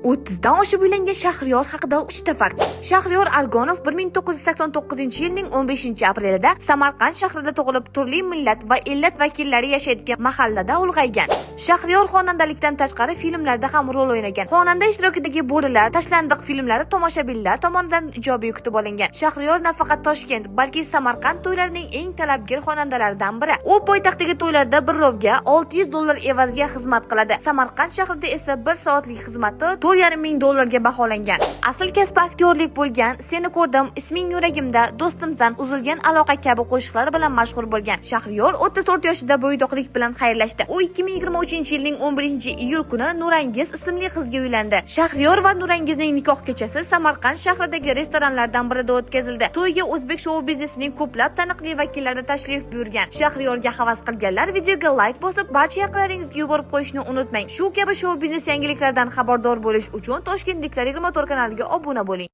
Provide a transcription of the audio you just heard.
30dan oshib uylangan Shahriyor haqida 3 ta fakt. Shahriyor Algonov 1989-yilning 15-aprelida Samarqand shahrida tug'ilib, turli millat va illat vakillari yashaydigan mahallada ulg'aygan. Shahriyor xonandalikdan tashqari filmlarda ham rol o'ynagan. Xonanda ishtirokidagi Bo'rilar, Tashlandiq filmlari tomoshabinlar tomonidan ijobiy kutib olingan. Shahriyor nafaqat Toshkent, balki Samarqand to'ylarining eng talabgir xonandalaridan biri. U poytaxtdagi to'ylarda bir rovga $600 evaziga xizmat qiladi. Samarqand shahrida esa 1 soatlik xizmati $4,500 baholangan. Asl kasbi aktyorlik bo'lgan. Seni ko'rdim, isming yuragimda, do'stimsan, uzilgan aloqa kabi qo'shiqlari bilan mashhur bo'lgan. Shahriyor 34 yoshida bo'ydoqlik bilan xayrlashdi. U 2023-yilning 11-iyul kuni Nurangiz ismli qizga uylandi. Shahriyor va Nurangizning nikoh kechasi Samarqand shahridagi restoranlardan birida o'tkazildi. To'yga o'zbek shou biznesining ko'plab taniqli vakillari tashrif buyurgan. Shahriyorga havas qilganlar videoga like bosib, barcha yaqinlaringizga yuborib qo'yishni unutmang. Shu kabi shou biznes yangiliklaridan xabardor bo'lish uchun Toshkentliklar 24 kanaliga obuna bo'ling.